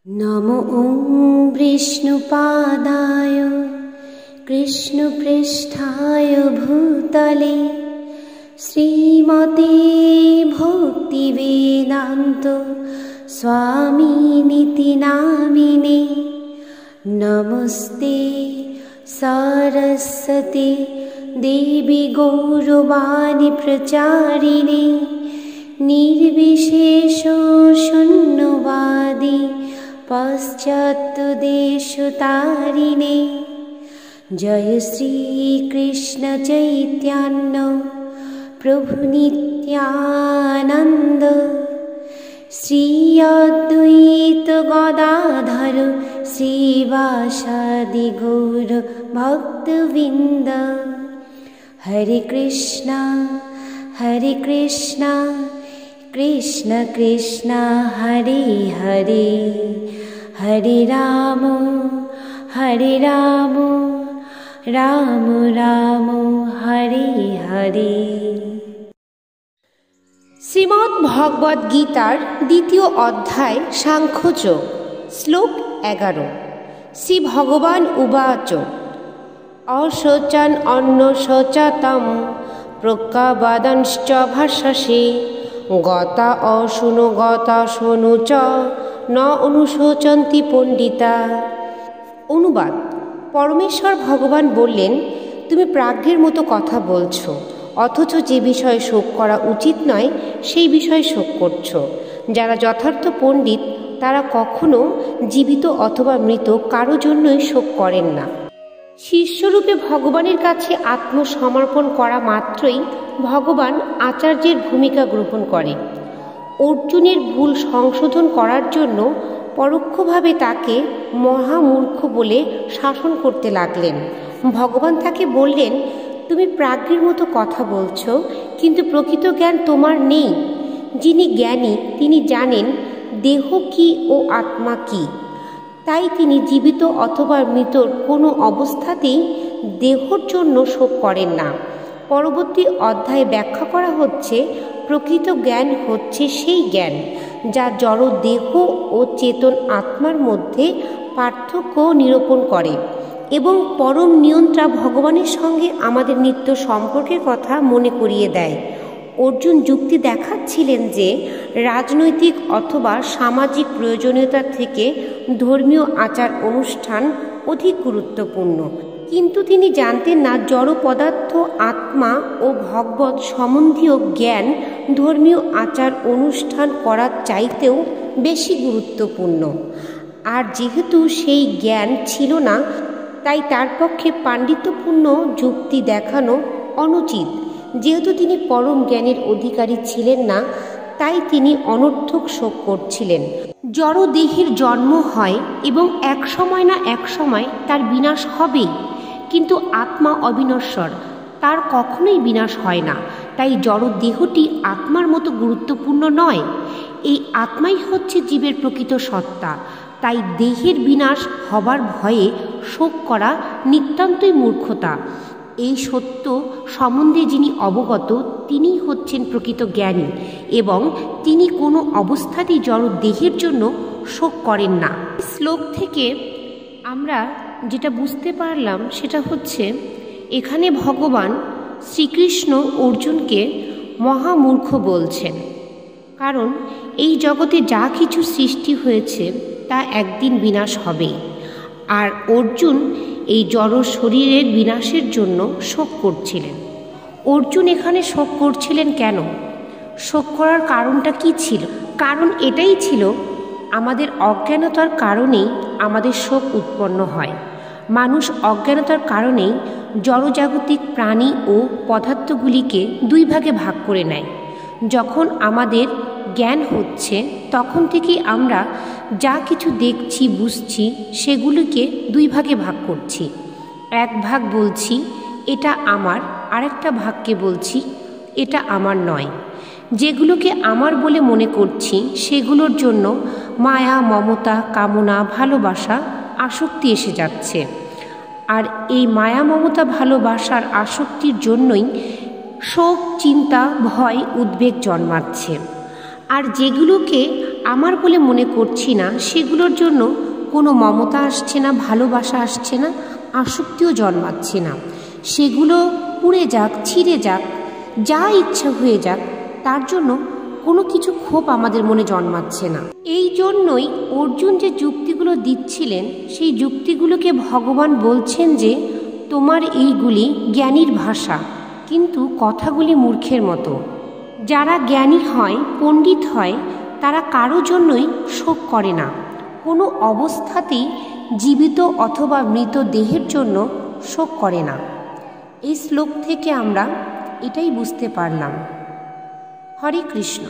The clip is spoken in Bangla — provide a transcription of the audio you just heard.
नमो ॐ विष्णुपादाय कृष्णपृष्ठाय भूतले श्रीमते भक्तिवेदान्त स्वामिनिति नामिने। नमस्ते सरस्वती देवी गौरवाणी प्रचारिणे निर्विशेष शून्यवादी पाश्चात्यदेशतारिणे। जय श्री कृष्ण चैतन्य प्रभु नित्यानंद श्री अद्वैत गदाधर श्रीवासादि गौर भक्तवृंद। हरे कृष्णा कृष्ण कृष्ण हरे हरे, हरे राम राम राम हरे हरे। শ্রীমদ্ ভগবদ গীতার দ্বিতীয় অধ্যায় সাংখ্যযোগ, শ্লোক 11। শ্রী ভগবান উবাচ অশোচন অন্য শোচতম প্রজ্ঞাবাদংশ্চ ভাষসে গতা অশুনো গতা শোনু চ ন অনুশোচন্তি পণ্ডিতা। অনুবাদ: পরমেশ্বর ভগবান বললেন, তুমি প্রাজ্ঞের মতো কথা বলছো, অথচ যে বিষয়ে শোক করা উচিত নয় সেই বিষয়ে শোক করছো। যারা যথার্থ পণ্ডিত তারা কখনো জীবিত অথবা মৃত কারো জন্যই শোক করেন না। শিষ্যরূপে ভগবানের কাছে আত্মসমর্পণ করা মাত্রই ভগবান আচার্যের ভূমিকা গ্রহণ করে। অর্জুনের ভুল সংশোধন করার জন্য পরোক্ষভাবে তাকে মহামূর্খ বলে শাসন করতে লাগলেন। ভগবান তাকে বললেন, তুমি প্রাজ্ঞের মতো কথা বলছো, কিন্তু প্রকৃত জ্ঞান তোমার নেই। যিনি জ্ঞানী তিনি জানেন দেহ কি ও আত্মা কি। তাই তিনি জীবিত অথবা মৃতর কোনো অবস্থাতেই দেহর জন্য শোক করেন না। পরবর্তী অধ্যায়ে ব্যাখ্যা করা হচ্ছে, প্রকৃত জ্ঞান হচ্ছে সেই জ্ঞান যা জড় দেহ ও চেতন আত্মার মধ্যে পার্থক্য নিরূপণ করে এবং পরম নিয়ন্ত্রণ ভগবানের সঙ্গে আমাদের নিত্য সম্পর্কের কথা মনে করিয়ে দেয়। অর্জুন যুক্তি দেখাচ্ছিলেন যে রাজনৈতিক অথবা সামাজিক প্রয়োজনীয়তা থেকে ধর্মীয় আচার অনুষ্ঠান অধিক গুরুত্বপূর্ণ, কিন্তু তিনি জানতেন না জড় পদার্থ আত্মা ও ভগবৎ সম্বন্ধীয় জ্ঞান ধর্মীয় আচার অনুষ্ঠান করার চাইতেও বেশি গুরুত্বপূর্ণ। আর যেহেতু সেই জ্ঞান ছিল না, তাই তার পক্ষে পাণ্ডিত্যপূর্ণ যুক্তি দেখানো অনুচিত। যেহেতু তিনি পরম জ্ঞানের অধিকারী ছিলেন না, তাই তিনি অনর্থক শোক করছিলেন। জড় দেহের জন্ম হয় এবং এক সময় না এক সময় তার বিনাশ হবেই, কিন্তু আত্মা অবিনশ্বর, তার কখনোই বিনাশ হয় না। তাই জড় দেহটি আত্মার মতো গুরুত্বপূর্ণ নয়। এই আত্মাই হচ্ছে জীবের প্রকৃত সত্তা। তাই দেহের বিনাশ হবার ভয়ে শোক করা নিতান্তই মূর্খতা। এই সত্য সম্বন্ধে যিনি অবগত তিনিই হচ্ছেন প্রকৃত জ্ঞানী এবং তিনি কোনো অবস্থাতেই জড় দেহের জন্য শোক করেন না। শ্লোক থেকে আমরা যেটা বুঝতে পারলাম সেটা হচ্ছে, এখানে ভগবান শ্রীকৃষ্ণ অর্জুনকে মহামূর্খ বলছেন, কারণ এই জগতে যা কিছু সৃষ্টি হয়েছে তা একদিন বিনাশ হবেই। আর অর্জুন এই জড় শরীরের বিনাশের জন্য শোক করছিলেন। অর্জুন এখানে শোক করছিলেন কেন? শোক করার কারণটা কি ছিল? কারণ এটাই ছিল, আমাদের অজ্ঞানতার কারণেই আমাদের শোক উৎপন্ন হয়। মানুষ অজ্ঞানতার কারণেই জড়জাগতিক প্রাণী ও পদার্থগুলিকে দুই ভাগে ভাগ করে নেয়। যখন আমাদের জ্ঞান হচ্ছে তখন থেকেই আমরা যা কিছু দেখছি বুঝছি সেগুলিকে দুই ভাগে ভাগ করছি। এক ভাগ বলছি এটা আমার, আরেকটা ভাগকে বলছি এটা আমার নয়। যেগুলোকে আমার বলে মনে করছি সেগুলোর জন্য মায়া, মমতা, কামনা, ভালোবাসা, আসক্তি এসে যাচ্ছে। আর এই মায়া, মমতা, ভালোবাসার আসক্তির জন্যই শোক, চিন্তা, ভয়, উদ্বেগ জন্মাচ্ছে। আর যেগুলোকে আমার বলে মনে করছি না, সেগুলোর জন্য কোনো মমতা আসছে না, ভালোবাসা আসছে না, আসক্তিও জন্মাচ্ছে না। সেগুলো পুড়ে যাক, ছিঁড়ে যাক, যা ইচ্ছা হয়ে যাক, তার জন্য কোনো কিছু ক্ষোভ আমাদের মনে জন্মাচ্ছে না। এই জন্যই অর্জুন যে যুক্তিগুলো দিচ্ছিলেন, সেই যুক্তিগুলোকে ভগবান বলছেন যে তোমার এইগুলি জ্ঞানীর ভাষা, কিন্তু কথাগুলি মূর্খের মতো। যারা জ্ঞানী হয়, পণ্ডিত হয়, তারা কারো জন্যই শোক করে না, কোনো অবস্থাতেই জীবিত অথবা মৃত দেহের জন্য শোক করে না। এই শ্লোক থেকে আমরা এটাই বুঝতে পারলাম। হরে কৃষ্ণ।